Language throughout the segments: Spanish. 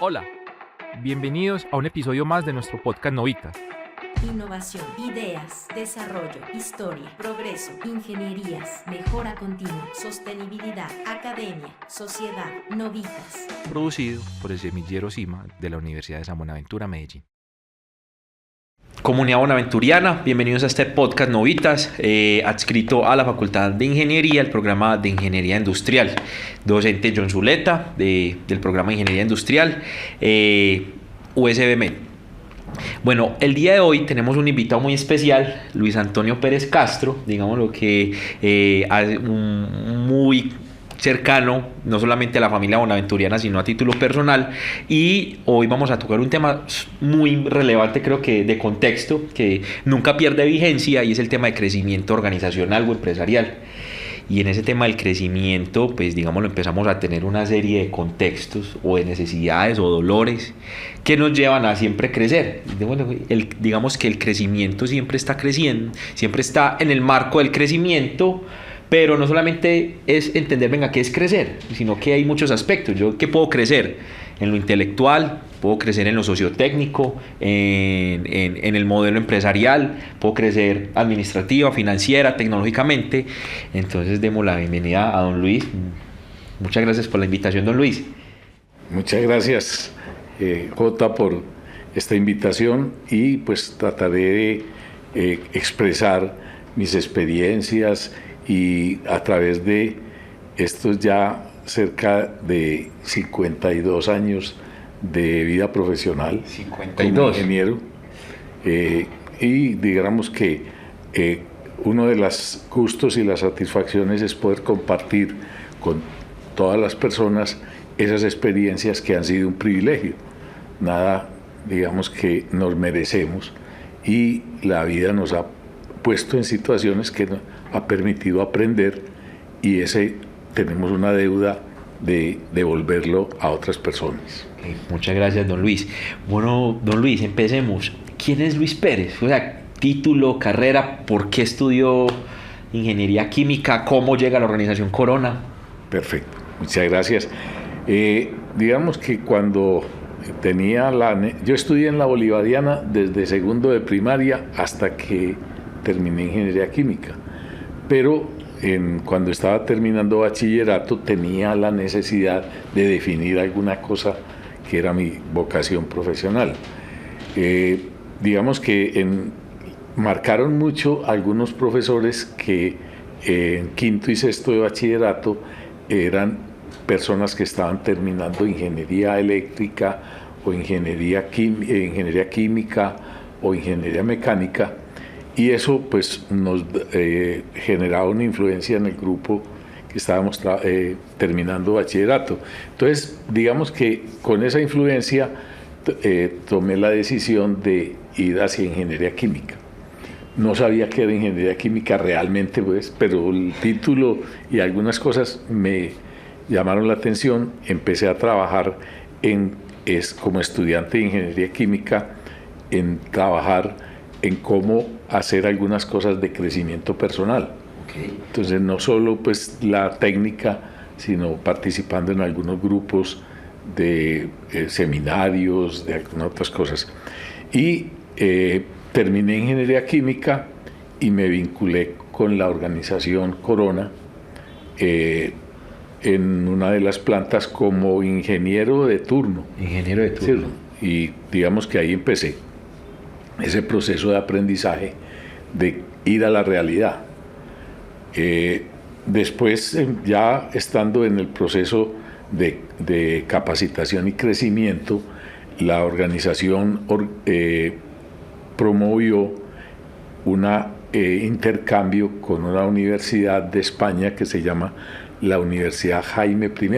Hola, bienvenidos a un episodio más de nuestro podcast Novitas. Innovación, ideas, desarrollo, historia, progreso, ingenierías, mejora continua, sostenibilidad, academia, sociedad, Novitas. Producido por el Semillero CIMA de la Universidad de San Buenaventura, Medellín. Comunidad bonaventuriana, bienvenidos a este podcast Novitas, adscrito a la Facultad de Ingeniería, el programa de Ingeniería Industrial. Docente John Zuleta, del programa de Ingeniería Industrial, USBM. Bueno, el día de hoy tenemos un invitado muy especial, Luis Antonio Pérez Castro, digámoslo que muy cercano, no solamente a la familia bonaventuriana, sino a título personal. Y hoy vamos a tocar un tema muy relevante, creo que de contexto, que nunca pierde vigencia, y es el tema de crecimiento organizacional o empresarial. Y en ese tema del crecimiento, pues digámoslo, empezamos a tener una serie de contextos o de necesidades o dolores que nos llevan a siempre crecer. Digamos que el crecimiento siempre está creciendo, siempre está en el marco del crecimiento. Pero no solamente es entender, venga, ¿qué es crecer? Sino que hay muchos aspectos. ¿Yo qué puedo crecer? En lo intelectual, puedo crecer en lo sociotécnico, en el modelo empresarial, puedo crecer administrativa, financiera, tecnológicamente. Entonces demos la bienvenida a don Luis. Muchas gracias por la invitación, don Luis. Muchas gracias, Jota, por esta invitación, y pues trataré de expresar mis experiencias y a través de estos ya cerca de 52 años de vida profesional 52 como ingeniero, y digamos que uno de los gustos y las satisfacciones es poder compartir con todas las personas esas experiencias que han sido un privilegio. Nada, digamos, que nos merecemos, y la vida nos ha puesto en situaciones que nos ha permitido aprender, y tenemos una deuda de devolverlo a otras personas. Muchas gracias, don Luis. Bueno, don Luis, empecemos. ¿Quién es Luis Pérez? O sea, título, carrera, ¿por qué estudió ingeniería química? ¿Cómo llega a la organización Corona? Perfecto, muchas gracias. Digamos que cuando yo estudié en la Bolivariana desde segundo de primaria hasta que terminé ingeniería química, pero cuando estaba terminando bachillerato tenía la necesidad de definir alguna cosa que era mi vocación profesional. Digamos que marcaron mucho algunos profesores que en quinto y sexto de bachillerato eran personas que estaban terminando ingeniería eléctrica o ingeniería química o ingeniería mecánica. Y eso pues nos generaba una influencia en el grupo que estábamos terminando bachillerato. Entonces, digamos que con esa influencia tomé la decisión de ir hacia ingeniería química. No sabía qué era ingeniería química realmente, pues, pero el título y algunas cosas me llamaron la atención. Empecé a trabajar como estudiante de ingeniería química, en trabajar en cómo hacer algunas cosas de crecimiento personal. Okay. Entonces, no solo pues la técnica, sino participando en algunos grupos de seminarios, de algunas otras cosas. Y terminé ingeniería química y me vinculé con la organización Corona en una de las plantas como ingeniero de turno. Ingeniero de turno. Sí, y digamos que ahí empecé ese proceso de aprendizaje, de ir a la realidad. Después, ya estando en el proceso de capacitación y crecimiento, la organización promovió un intercambio con una universidad de España que se llama la Universidad Jaime I,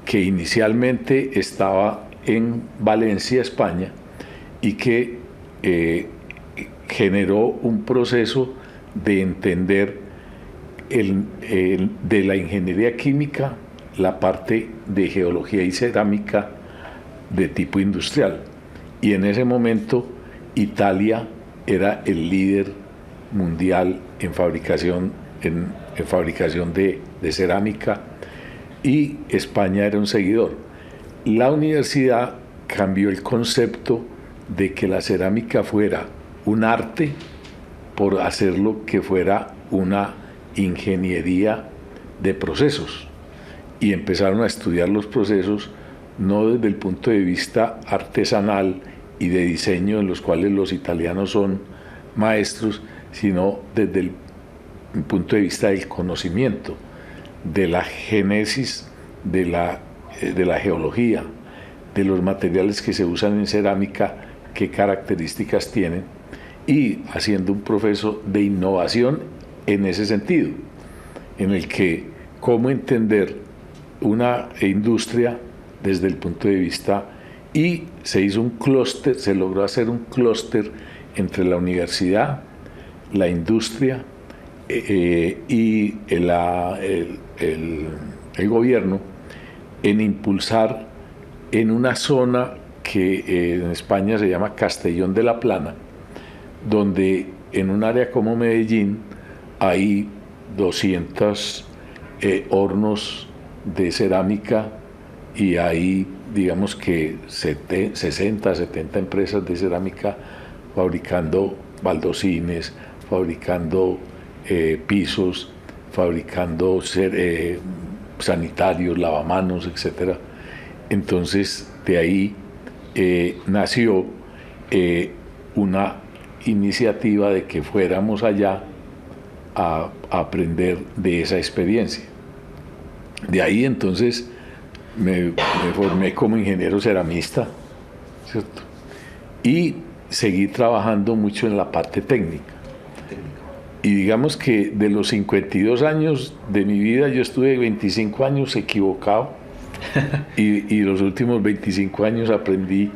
que inicialmente estaba en Valencia, España, y que generó un proceso de entender de la ingeniería química la parte de geología y cerámica de tipo industrial. Y en ese momento Italia era el líder mundial en fabricación de cerámica, y España era un seguidor. la universidad cambió el concepto de que la cerámica fuera un arte por hacerlo que fuera una ingeniería de procesos, y empezaron a estudiar los procesos no desde el punto de vista artesanal y de diseño, en los cuales los italianos son maestros, sino desde el punto de vista del conocimiento, de la génesis, de la geología, de los materiales que se usan en cerámica, qué características tienen, y haciendo un proceso de innovación en ese sentido, en el que cómo entender una industria desde el punto de vista, y se hizo un clúster, se logró hacer un clúster entre la universidad, la industria y el gobierno, en impulsar en una zona que en España se llama Castellón de la Plana, donde en un área como Medellín hay 200 hornos de cerámica, y hay, digamos que 60, 70 empresas de cerámica fabricando baldosines, fabricando pisos, fabricando sanitarios, lavamanos, etc. Entonces, de ahí nació una iniciativa de que fuéramos allá a aprender de esa experiencia. De ahí entonces me formé como ingeniero ceramista, ¿cierto? Y seguí trabajando mucho en la parte técnica. Y digamos que de los 52 años de mi vida, yo estuve 25 años equivocado, y los últimos 25 años aprendí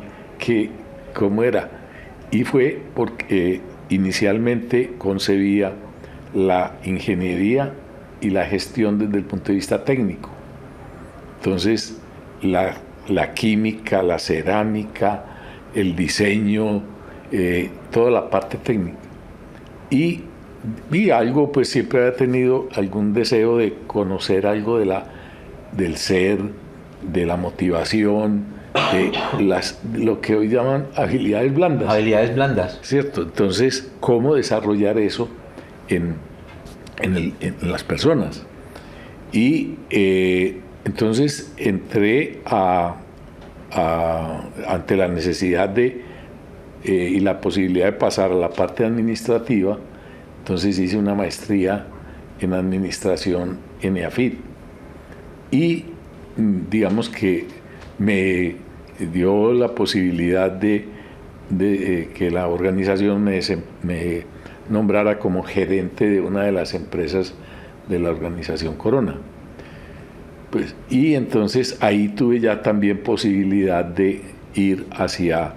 cómo era. Y fue porque inicialmente concebía la ingeniería y la gestión desde el punto de vista técnico. Entonces, la química, la cerámica, el diseño, toda la parte técnica. Y algo, pues siempre había tenido algún deseo de conocer algo del ser, de la motivación, de lo que hoy llaman habilidades blandas. Habilidades blandas. ¿Cierto? Entonces, ¿cómo desarrollar eso en las personas? Y entonces entré ante la necesidad y la posibilidad de pasar a la parte administrativa. Entonces hice una maestría en administración en EAFIT, y digamos que me dio la posibilidad de que la organización me nombrara como gerente de una de las empresas de la organización Corona. Pues, y entonces ahí tuve ya también posibilidad de ir hacia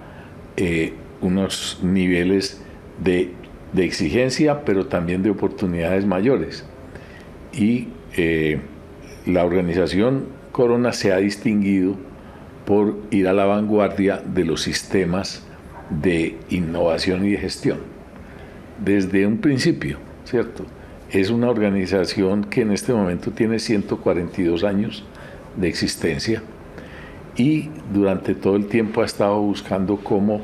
unos niveles de exigencia, pero también de oportunidades mayores. Y la organización Corona se ha distinguido por ir a la vanguardia de los sistemas de innovación y de gestión desde un principio, ¿cierto? Es una organización que en este momento tiene 142 años de existencia, y durante todo el tiempo ha estado buscando cómo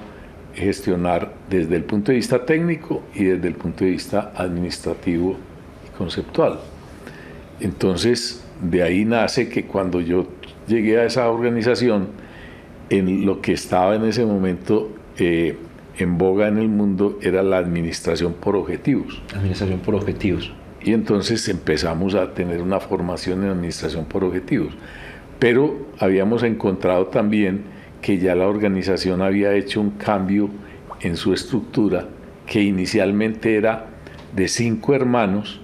gestionar desde el punto de vista técnico y desde el punto de vista administrativo y conceptual. Entonces, de ahí nace que cuando yo llegué a esa organización, en lo que estaba en ese momento en boga en el mundo era la administración por objetivos. Administración por objetivos. Y entonces empezamos a tener una formación en administración por objetivos. Pero habíamos encontrado también que ya la organización había hecho un cambio en su estructura, que inicialmente era de 5 hermanos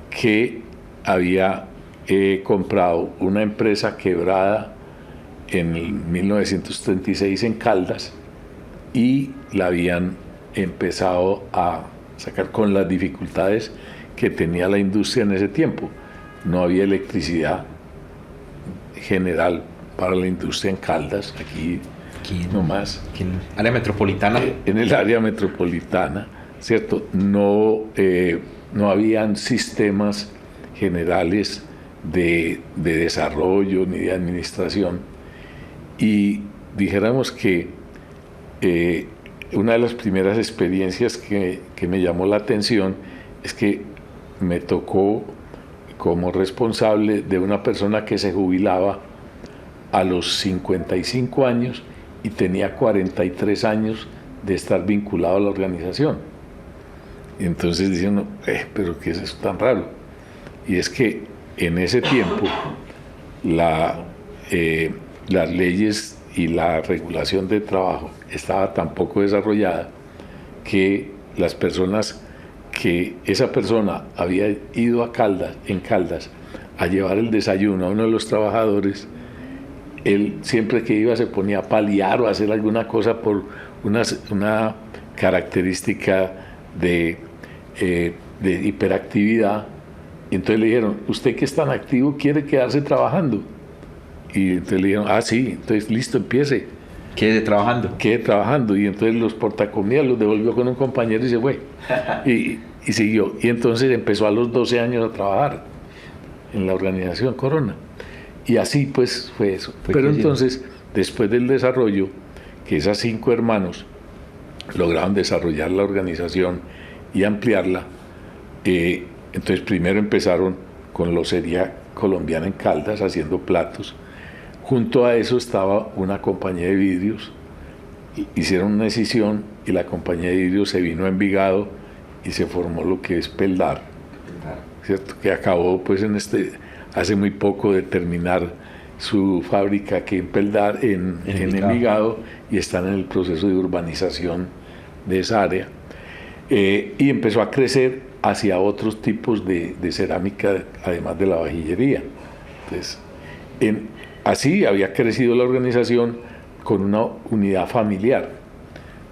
que había comprado una empresa quebrada en 1936 en Caldas, y la habían empezado a sacar con las dificultades que tenía la industria en ese tiempo. No había electricidad general para la industria en Caldas, aquí nomás. Aquí en el área metropolitana. En el área metropolitana, ¿cierto? No habían sistemas generales de desarrollo ni de administración. Y dijéramos que una de las primeras experiencias que me llamó la atención es que me tocó como responsable de una persona que se jubilaba a los 55 años y tenía 43 años de estar vinculado a la organización. Y entonces dicen, pero ¿qué es eso tan raro? Y es que en ese tiempo las leyes y la regulación de trabajo estaba tan poco desarrollada que las personas que esa persona había ido en Caldas a llevar el desayuno a uno de los trabajadores, él siempre que iba se ponía a paliar o a hacer alguna cosa por una característica de hiperactividad. Y entonces le dijeron, ¿usted que es tan activo quiere quedarse trabajando? Y entonces le dijeron, sí, entonces listo, empiece. Quede trabajando. Y entonces los portacomidas los devolvió con un compañero y se fue. Y siguió. Y entonces empezó a los 12 años a trabajar en la organización Corona. Y así pues fue eso. Pero entonces, después del desarrollo, que esas 5 hermanos lograron desarrollar la organización y ampliarla, entonces primero empezaron con Locería Colombiana en Caldas, haciendo platos. Junto a eso estaba una compañía de vidrios. Hicieron una escisión y la compañía de vidrios se vino a Envigado y se formó lo que es Peldar, ¿cierto? Que acabó pues hace muy poco de terminar su fábrica aquí en Peldar, en Envigado, y están en el proceso de urbanización de esa área. Y empezó a crecer hacia otros tipos de cerámica, además de la vajillería. Entonces, así había crecido la organización con una unidad familiar,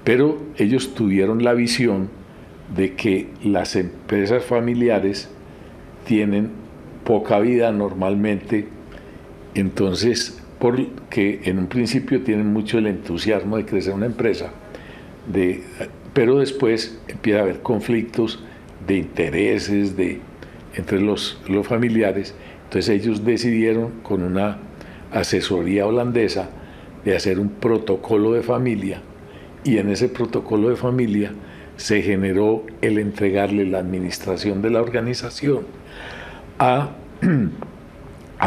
pero ellos tuvieron la visión de que las empresas familiares tienen poca vida normalmente, entonces, porque en un principio tienen mucho el entusiasmo de crecer una empresa, pero después empieza a haber conflictos de intereses entre los familiares. Entonces ellos decidieron, con una asesoría holandesa, de hacer un protocolo de familia, y en ese protocolo de familia se generó el entregarle la administración de la organización a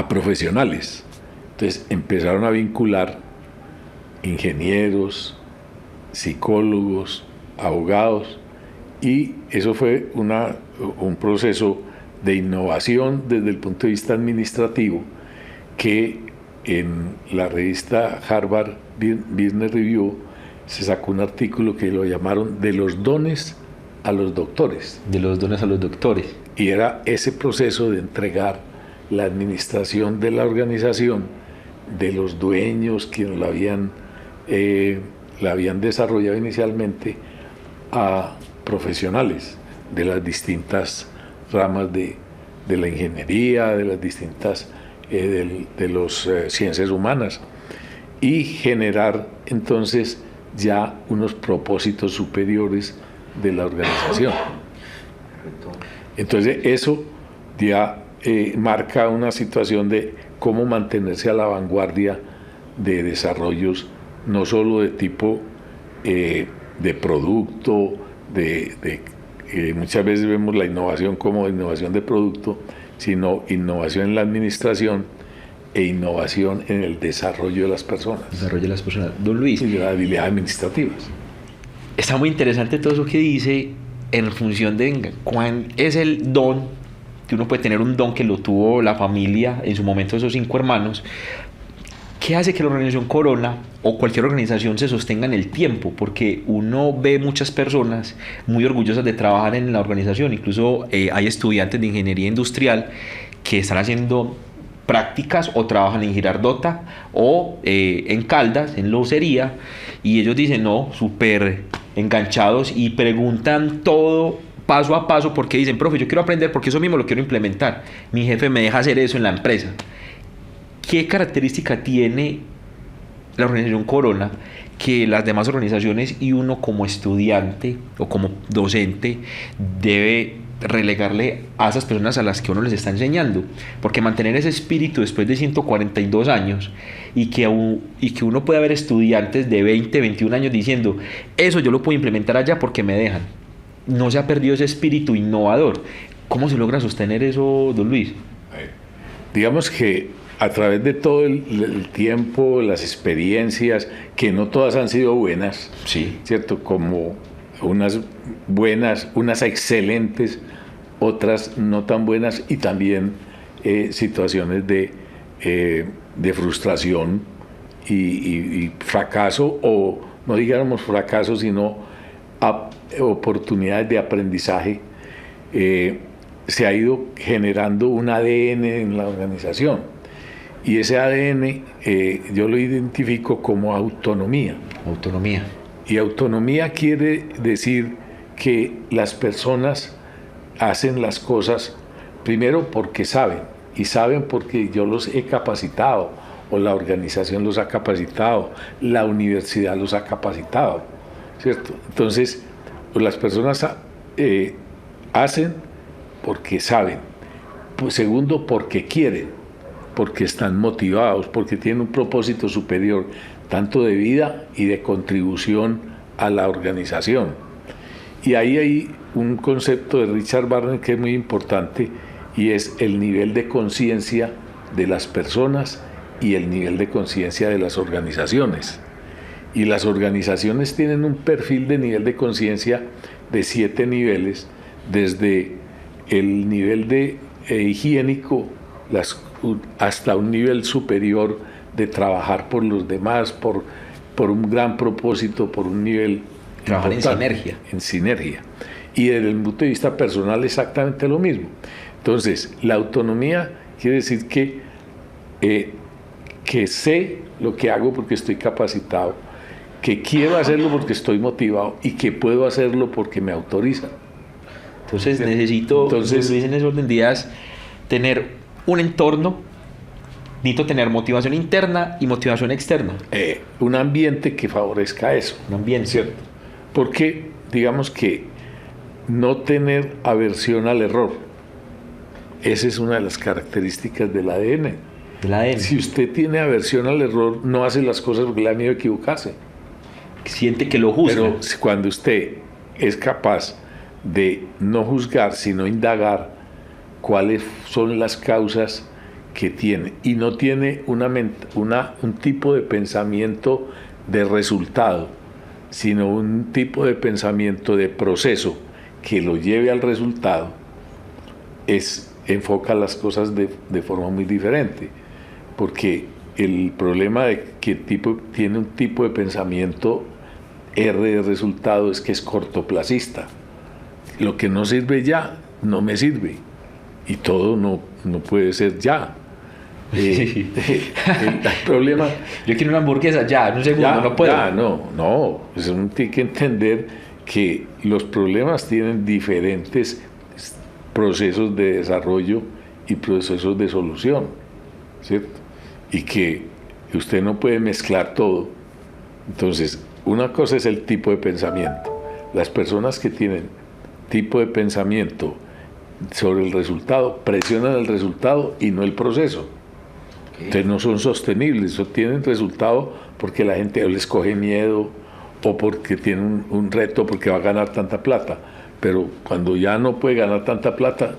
profesionales. Entonces empezaron a vincular ingenieros, psicólogos, abogados, y eso fue un proceso de innovación desde el punto de vista administrativo, que en la revista Harvard Business Review se sacó un artículo que lo llamaron "De los dones a los doctores". De los dones a los doctores. Y era ese proceso de entregar la administración de la organización de los dueños, quienes la habían desarrollado inicialmente, a profesionales de las distintas ramas de la ingeniería, de las distintas de las ciencias humanas, y generar entonces ya unos propósitos superiores de la organización. Entonces eso ya marca una situación de cómo mantenerse a la vanguardia de desarrollos, no solo de tipo de producto, muchas veces vemos la innovación como innovación de producto, sino innovación en la administración e innovación en el desarrollo de las personas. Don Luis. Y de las habilidades administrativas. Está muy interesante todo eso que dice en función de cuál es el don, que uno puede tener un don que lo tuvo la familia en su momento, esos 5 hermanos. ¿Qué hace que la organización Corona o cualquier organización se sostenga en el tiempo? Porque uno ve muchas personas muy orgullosas de trabajar en la organización. Incluso hay estudiantes de ingeniería industrial que están haciendo prácticas o trabajan en Girardota o en Caldas, en Locería, y ellos dicen, no, súper enganchados, y preguntan todo paso a paso, porque dicen, profe, yo quiero aprender porque eso mismo lo quiero implementar. Mi jefe me deja hacer eso en la empresa. ¿Qué característica tiene la organización Corona que las demás organizaciones y uno como estudiante o como docente debe relegarle a esas personas a las que uno les está enseñando, porque mantener ese espíritu después de 142 años y que uno pueda ver estudiantes de 20, 21 años diciendo, eso yo lo puedo implementar allá porque me dejan. No se ha perdido ese espíritu innovador. ¿Cómo se logra sostener eso, don Luis? Digamos que a través de todo el tiempo, las experiencias, que no todas han sido buenas, Sí. ¿cierto? Como unas buenas, unas excelentes, otras no tan buenas, y también situaciones de frustración y fracaso, o no digamos fracaso, sino oportunidades de aprendizaje. Se ha ido generando un ADN en la organización, y ese ADN yo lo identifico como autonomía. Autonomía. Y autonomía quiere decir que las personas hacen las cosas primero porque saben, y saben porque yo los he capacitado, o la organización los ha capacitado, la universidad los ha capacitado, ¿cierto? Entonces, pues las personas hacen porque saben. Pues segundo, porque quieren, porque están motivados, porque tienen un propósito superior, tanto de vida y de contribución a la organización. Y ahí hay un concepto de Richard Barner que es muy importante, y es el nivel de conciencia de las personas y el nivel de conciencia de las organizaciones. Y las organizaciones tienen un perfil de nivel de conciencia de 7 niveles, desde el nivel de higiénico hasta un nivel superior de trabajar por los demás, por un gran propósito, por un nivel Trabajar en importante, sinergia. en sinergia. Y desde el punto de vista personal exactamente lo mismo. Entonces, la autonomía quiere decir que sé lo que hago porque estoy capacitado, que quiero hacerlo porque estoy motivado, y que puedo hacerlo porque me autorizan. Entonces necesito, Luis, en ese orden de ideas, tener un entorno, necesito tener motivación interna y motivación externa. Un ambiente que favorezca eso. Un ambiente. ¿Cierto? Porque, digamos que no tener aversión al error, esa es una de las características del ADN. Del ADN. Si usted tiene aversión al error, no hace las cosas porque le da miedo equivocarse. Siente que lo juzga. Pero cuando usted es capaz de no juzgar, sino indagar cuáles son las causas que tiene, y no tiene un tipo de pensamiento de resultado, sino un tipo de pensamiento de proceso que lo lleve al resultado, enfoca las cosas de forma muy diferente. Porque el problema de que tiene un tipo de pensamiento R de resultado es que es cortoplacista. Lo que no sirve ya, no me sirve. Y todo no puede ser ya. El problema... Yo quiero una hamburguesa ya, en un segundo, ya, no puedo. Ya, no. Pues uno tiene que entender que los problemas tienen diferentes procesos de desarrollo y procesos de solución, ¿cierto? Y que usted no puede mezclar todo. Entonces, una cosa es el tipo de pensamiento. Las personas que tienen tipo de pensamiento sobre el resultado presionan el resultado y no el proceso. Entonces no son sostenibles, tienen resultado porque la gente les coge miedo, o porque tiene un reto porque va a ganar tanta plata. Pero cuando ya no puede ganar tanta plata,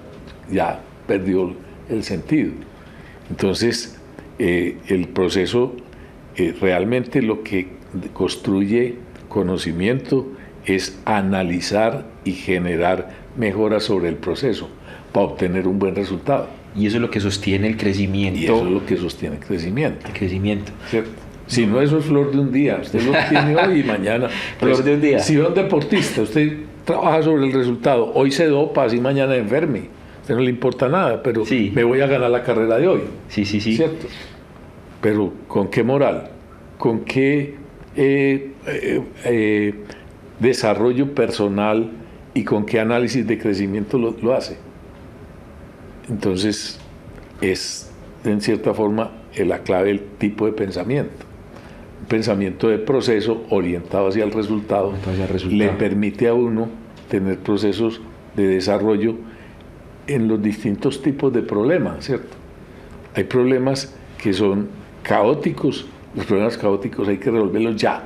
ya perdió el sentido. Entonces, el proceso, realmente lo que construye conocimiento es analizar y generar mejoras sobre el proceso para obtener un buen resultado. Y eso es lo que sostiene el crecimiento. Y eso es lo que sostiene el crecimiento. El crecimiento. ¿Cierto? Si no, eso es flor de un día. Usted lo tiene hoy y mañana. Flor de un día. Si es un deportista, usted trabaja sobre el resultado. Hoy se dopa, así mañana enferme. A usted no le importa nada, pero Sí. me voy a ganar la carrera de hoy. Sí. ¿Cierto? Pero ¿con qué moral? ¿Con qué desarrollo personal y con qué análisis de crecimiento lo hace? Entonces, es en cierta forma la clave del tipo de pensamiento. Un pensamiento de proceso orientado hacia el resultado, le permite a uno tener procesos de desarrollo en los distintos tipos de problemas, ¿cierto? Hay problemas que son caóticos, los problemas caóticos hay que resolverlos ya,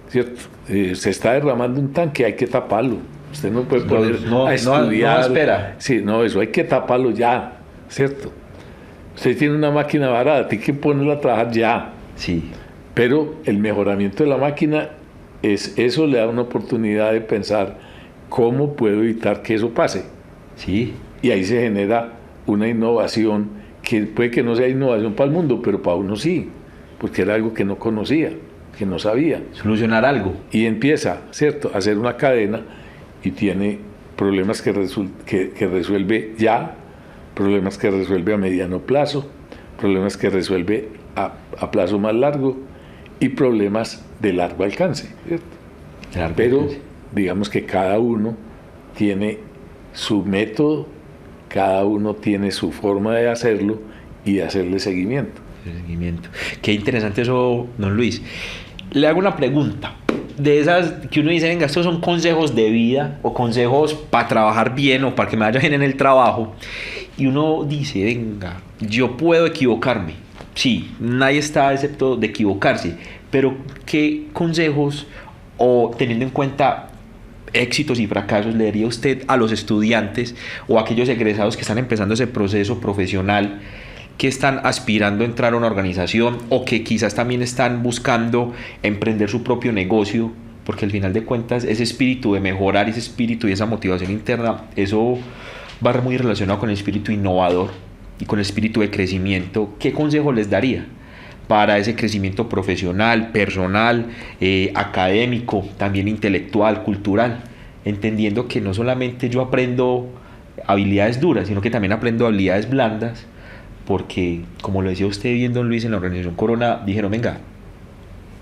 ¿cierto? Se está derramando un tanque, hay que taparlo. Usted no puede poner a estudiar. No espera. Sí, no, eso hay que taparlo ya, ¿cierto? Usted tiene una máquina barata, tiene que ponerla a trabajar ya. Sí. Pero el mejoramiento de la máquina, eso le da una oportunidad de pensar cómo puedo evitar que eso pase. Sí. Y ahí se genera una innovación que puede que no sea innovación para el mundo, pero para uno sí, porque era algo que no conocía, que no sabía. Solucionar algo. Y empieza, ¿cierto?, a hacer una cadena y tiene problemas que resuelve ya, problemas que resuelve a mediano plazo, problemas que resuelve a plazo más largo y problemas de largo alcance, ¿cierto? Pero digamos que cada uno tiene su método, cada uno tiene su forma de hacerlo y de hacerle seguimiento. Qué interesante eso, don Luis. Le hago una pregunta. De esas que uno dice, venga, estos son consejos de vida o consejos para trabajar bien o para que me vaya bien en el trabajo. Y uno dice, venga, yo puedo equivocarme. Sí, nadie está excepto de equivocarse. Pero, ¿qué consejos o teniendo en cuenta éxitos y fracasos le daría usted a los estudiantes o a aquellos egresados que están empezando ese proceso profesional, que están aspirando a entrar a una organización o que quizás también están buscando emprender su propio negocio? Porque al final de cuentas ese espíritu de mejorar, ese espíritu y esa motivación interna, eso va muy relacionado con el espíritu innovador y con el espíritu de crecimiento. ¿Qué consejo les daría para ese crecimiento profesional, personal, académico, también intelectual, cultural? Entendiendo que no solamente yo aprendo habilidades duras, sino que también aprendo habilidades blandas, porque, como lo decía usted bien, don Luis, en la organización Corona, dijeron, venga,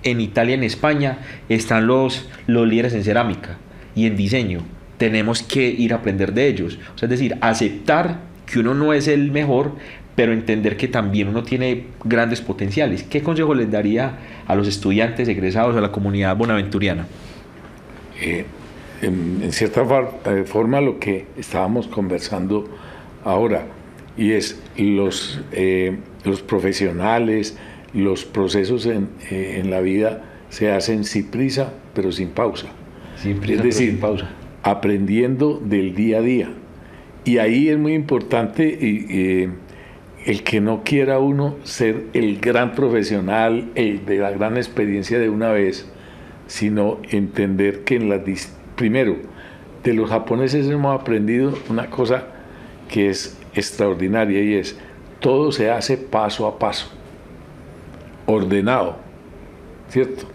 en Italia, en España, están los líderes en cerámica y en diseño, tenemos que ir a aprender de ellos. O sea, es decir, aceptar que uno no es el mejor, pero entender que también uno tiene grandes potenciales. ¿Qué consejo les daría a los estudiantes egresados, a la comunidad bonaventuriana? En cierta forma, lo que estábamos conversando ahora, y es los profesionales, los procesos en la vida se hacen sin prisa, pero sin pausa. Es decir, sin pausa, aprendiendo del día a día. Y ahí es muy importante el que no quiera uno ser el gran profesional, el de la gran experiencia de una vez, sino entender que primero, de los japoneses hemos aprendido una cosa que es extraordinaria, y es: todo se hace paso a paso, ordenado, ¿cierto?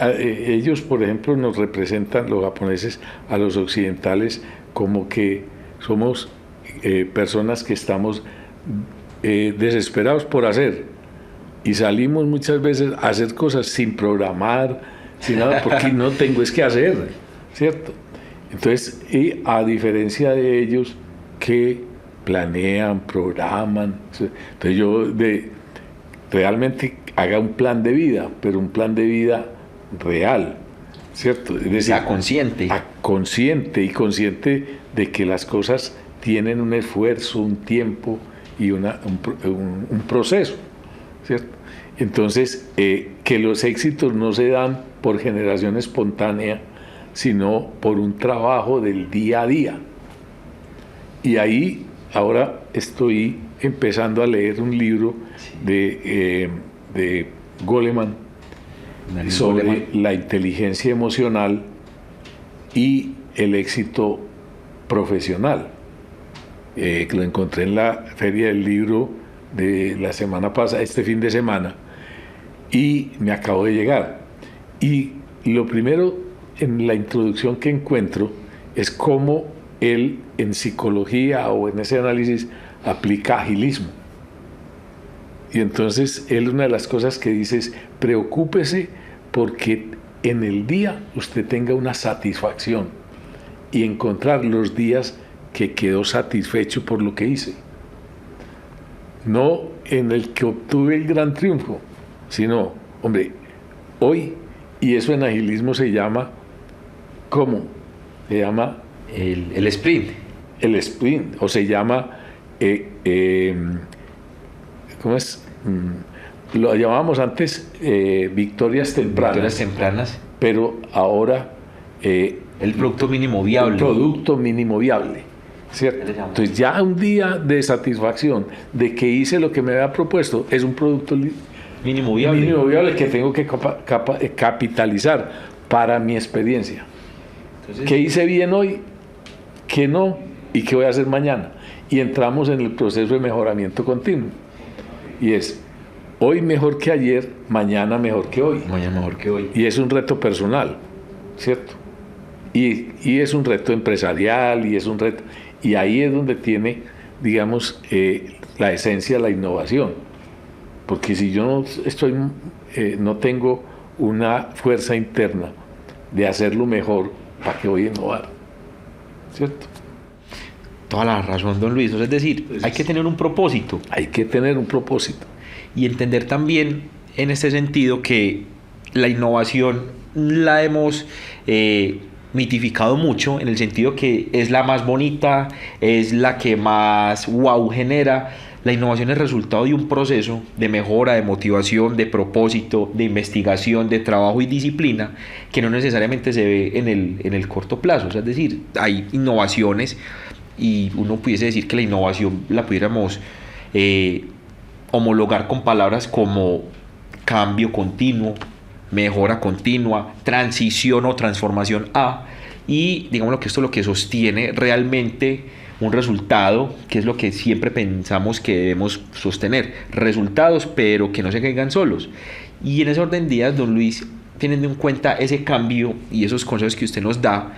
Ellos, por ejemplo, nos representan, los japoneses, a los occidentales como que somos personas que estamos desesperados por hacer, y salimos muchas veces a hacer cosas sin programar, sin nada, porque no tengo es que hacer, ¿cierto? Entonces, y a diferencia de ellos que planean, programan, entonces yo realmente haga un plan de vida, pero un plan de vida real, ¿cierto? Es decir, consciente de que las cosas tienen un esfuerzo, un tiempo y un proceso, ¿cierto? Entonces, que los éxitos no se dan por generación espontánea, sino por un trabajo del día a día. Y ahí ahora estoy empezando a leer un libro de Goleman sobre la inteligencia emocional y el éxito profesional. Lo encontré en la feria del libro de la semana pasada, este fin de semana, y me acabo de llegar. Y lo primero en la introducción que encuentro es cómo él en psicología o en ese análisis aplica agilismo. Y entonces él, una de las cosas que dice es: preocúpese porque en el día usted tenga una satisfacción, y encontrar los días que quedó satisfecho por lo que hice, no en el que obtuve el gran triunfo, sino, hombre, hoy, y eso en agilismo se llama, ¿cómo? Se llama El sprint. El sprint, o se llama, ¿cómo es? Lo llamábamos antes victorias tempranas. Victorias tempranas. Pero ahora... el producto mínimo viable. El producto mínimo viable, ¿cierto? Entonces ya un día de satisfacción de que hice lo que me había propuesto es un producto mínimo viable que tengo que capitalizar para mi experiencia. Entonces, ¿qué hice bien hoy? ¿Qué no? ¿Y qué voy a hacer mañana? Y entramos en el proceso de mejoramiento continuo. Y es hoy mejor que ayer, mañana mejor que hoy. Mañana mejor que hoy. Y es un reto personal, ¿cierto? Y es un reto empresarial, y es un reto... Y ahí es donde tiene, digamos, la esencia de la innovación. Porque si yo no tengo una fuerza interna de hacerlo mejor, ¿para qué voy a innovar? ¿Cierto? Toda la razón, don Luis. Es decir, hay que tener un propósito. Hay que tener un propósito. Y entender también, en este sentido, que la innovación la hemos mitificado mucho, en el sentido que es la más bonita, es la que más wow genera. La innovación es resultado de un proceso de mejora, de motivación, de propósito, de investigación, de trabajo y disciplina, que no necesariamente se ve en el corto plazo. O sea, es decir, hay innovaciones, y uno pudiese decir que la innovación la pudiéramos homologar con palabras como cambio continuo, mejora continua, transición o transformación y digamos que esto es lo que sostiene realmente un resultado, que es lo que siempre pensamos que debemos sostener, resultados, pero que no se caigan solos. Y en ese orden de ideas, don Luis, teniendo en cuenta ese cambio y esos consejos que usted nos da,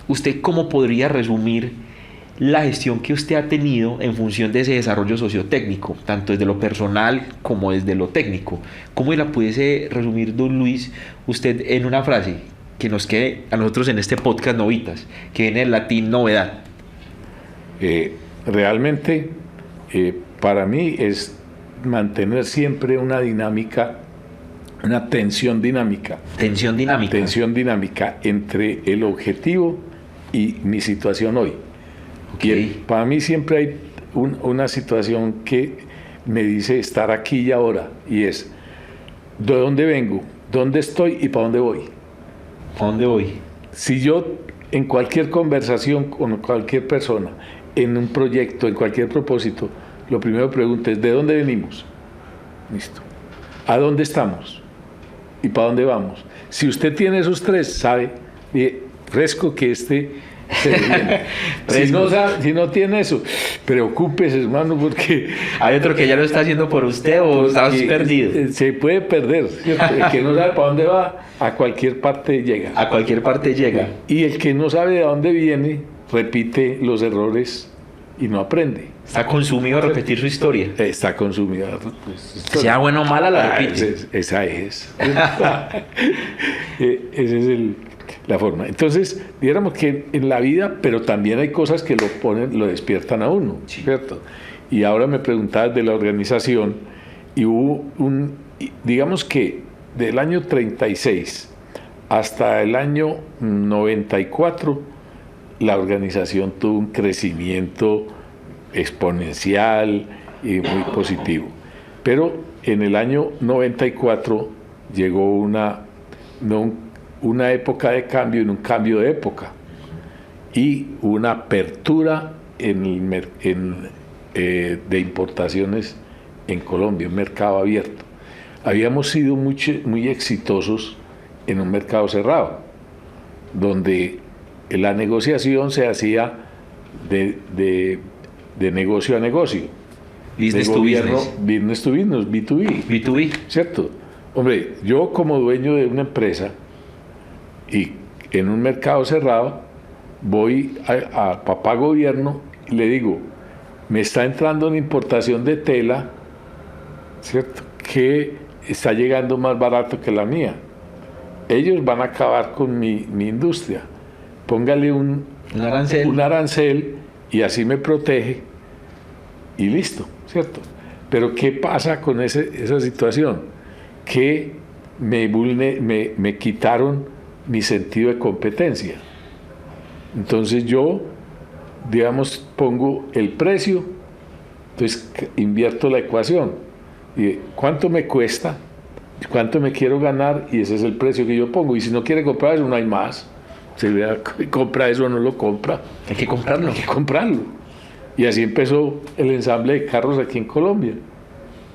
¿usted cómo podría resumir la gestión que usted ha tenido en función de ese desarrollo sociotécnico, tanto desde lo personal como desde lo técnico? ¿Cómo la pudiese resumir, don Luis, usted en una frase que nos quede a nosotros en este podcast Novitas, que viene del latín novedad? Realmente, para mí es mantener siempre una dinámica, una tensión dinámica. Tensión dinámica. Tensión dinámica entre el objetivo y mi situación hoy. Okay. Y para mí siempre hay una situación que me dice estar aquí y ahora, y es de dónde vengo, dónde estoy y para dónde voy. ¿Para dónde voy? Si yo en cualquier conversación con cualquier persona, en un proyecto, en cualquier propósito, lo primero que pregunto es ¿de dónde venimos? Listo. ¿A dónde estamos? ¿Y para dónde vamos? Si usted tiene esos tres, sabe, fresco que se viene. Si no tiene eso, preocúpese, hermano, porque hay otro que ya lo está haciendo por usted o está perdido. Se puede perder, ¿cierto? El que no sabe para dónde va, a cualquier parte llega. A cualquier parte llega. Y el que no sabe de dónde viene, repite los errores y no aprende. Está consumido a repetir su historia. Está consumido. Sea buena o mala, la repite. Esa es. Esa es la forma. Entonces, dijéramos que en la vida, pero también hay cosas que lo despiertan a uno, sí. ¿Cierto? Y ahora me preguntabas de la organización, y hubo digamos que del año 36 hasta el año 94, la organización tuvo un crecimiento exponencial y muy positivo. Pero en el año 94 llegó una época de cambio, en un cambio de época, y una apertura de importaciones en Colombia, un mercado abierto. Habíamos sido muy exitosos en un mercado cerrado, donde la negociación se hacía de negocio a negocio. Business to business. Business to business, B2B. B2B. ¿Cierto? Hombre, yo como dueño de una empresa y en un mercado cerrado, voy a papá gobierno y le digo, me está entrando una importación de tela, ¿cierto?, que está llegando más barato que la mía. Ellos van a acabar con mi industria. Póngale un arancel y así me protege y listo, ¿cierto? Pero ¿qué pasa con esa situación? Que me quitaron mi sentido de competencia. Entonces yo, digamos, pongo el precio, entonces invierto la ecuación. Y ¿cuánto me cuesta? ¿Cuánto me quiero ganar? Y ese es el precio que yo pongo. Y si no quiere comprar eso, no hay más. Si compra eso o no lo compra. Hay que comprarlo. Hay que comprarlo. Y así empezó el ensamble de carros aquí en Colombia,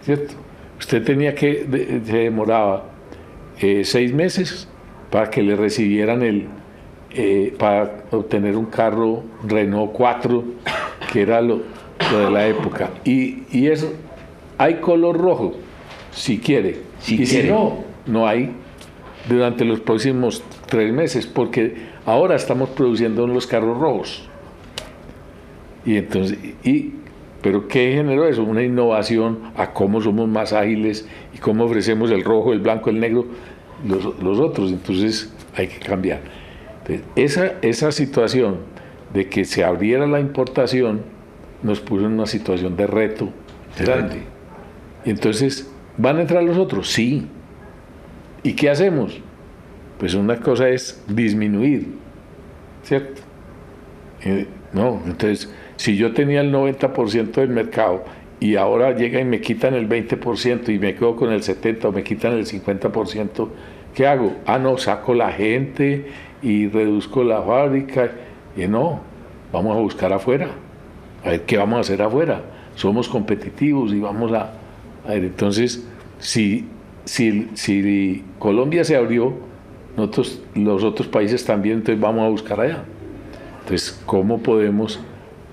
¿cierto? Usted tenía que, se demoraba 6 meses para que le recibieran para obtener un carro Renault 4, que era lo de la época. Y eso, hay color rojo, si quiere. Si no, no hay durante los próximos 3 meses, porque ahora estamos produciendo los carros rojos. Y entonces, pero ¿qué generó eso? Una innovación a cómo somos más ágiles y cómo ofrecemos el rojo, el blanco, el negro, los otros. Entonces hay que cambiar. Entonces, esa situación de que se abriera la importación nos puso en una situación de reto grande. Y entonces, ¿van a entrar los otros? Sí. ¿Y qué hacemos? Pues una cosa es disminuir, ¿cierto? No, entonces, si yo tenía el 90% del mercado y ahora llega y me quitan el 20% y me quedo con el 70% o me quitan el 50%, ¿qué hago? No, saco la gente y reduzco la fábrica. Y no, vamos a buscar afuera, a ver qué vamos a hacer afuera. Somos competitivos y vamos a ver. Entonces, si Colombia se abrió, los otros países también, entonces vamos a buscar allá. Entonces, ¿cómo podemos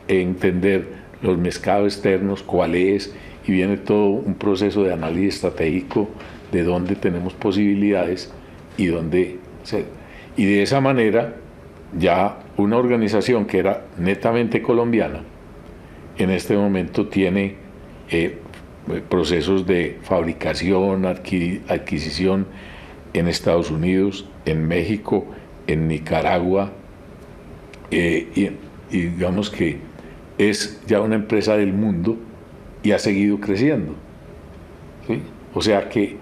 entender los mercados externos, cuál es? Y viene todo un proceso de análisis estratégico de dónde tenemos posibilidades y dónde ser. Y de esa manera, ya una organización que era netamente colombiana, en este momento tiene procesos de fabricación, adquisición en Estados Unidos, en México, en Nicaragua, y digamos que es ya una empresa del mundo y ha seguido creciendo, ¿sí? O sea que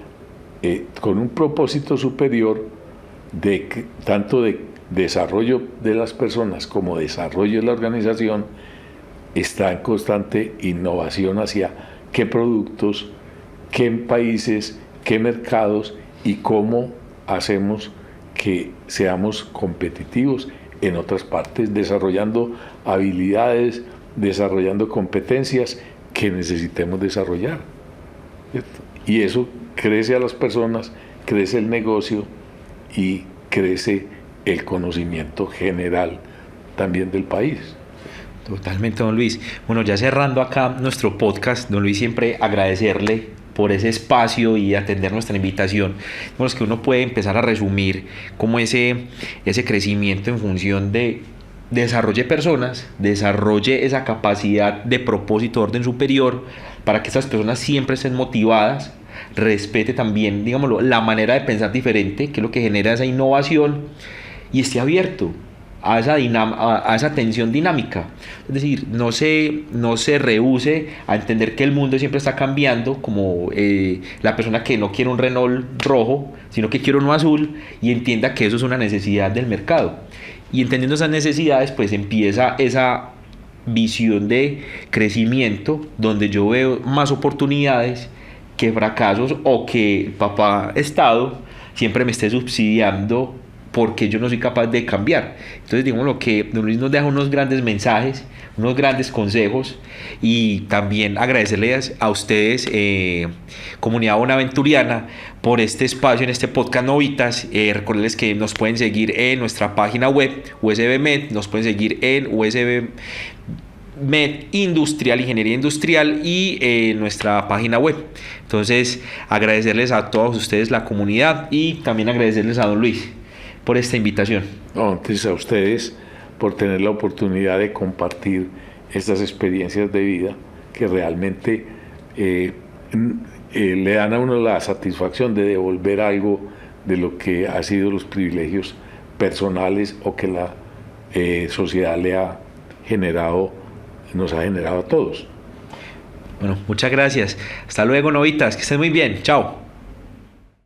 con un propósito superior tanto de desarrollo de las personas como desarrollo de la organización, está en constante innovación hacia qué productos, qué países, qué mercados y cómo hacemos que seamos competitivos en otras partes, desarrollando habilidades, desarrollando competencias que necesitemos desarrollar, ¿cierto? Y eso crece a las personas, crece el negocio y crece el conocimiento general también del país. Totalmente, don Luis. Bueno, ya cerrando acá nuestro podcast, don Luis, siempre agradecerle por ese espacio y atender nuestra invitación. Bueno, es que uno puede empezar a resumir como ese crecimiento en función de desarrolle personas, desarrolle esa capacidad de propósito, de orden superior, para que estas personas siempre estén motivadas, respete también, digámoslo, la manera de pensar diferente, que es lo que genera esa innovación, y esté abierto a esa tensión dinámica. Es decir, no se rehúse a entender que el mundo siempre está cambiando, como la persona que no quiere un Renault rojo, sino que quiere uno azul, y entienda que eso es una necesidad del mercado. Y entendiendo esas necesidades, pues empieza esa visión de crecimiento, donde yo veo más oportunidades que fracasos, o que el papá Estado siempre me esté subsidiando porque yo no soy capaz de cambiar. Entonces, digamos, lo que don Luis nos deja unos grandes mensajes, unos grandes consejos, y también agradecerles a ustedes, comunidad bonaventuriana, por este espacio en este podcast Novitas. Recordarles que nos pueden seguir en nuestra página web USB Med, nos pueden seguir en USB Med Industrial, Ingeniería Industrial, y nuestra página web. Entonces, agradecerles a todos ustedes, la comunidad, y también agradecerles a don Luis por esta invitación. No, entonces a ustedes por tener la oportunidad de compartir estas experiencias de vida que realmente le dan a uno la satisfacción de devolver algo de lo que ha sido los privilegios personales o que la sociedad nos ha generado a todos. Bueno, muchas gracias. Hasta luego, novitas, que estén muy bien. Chao.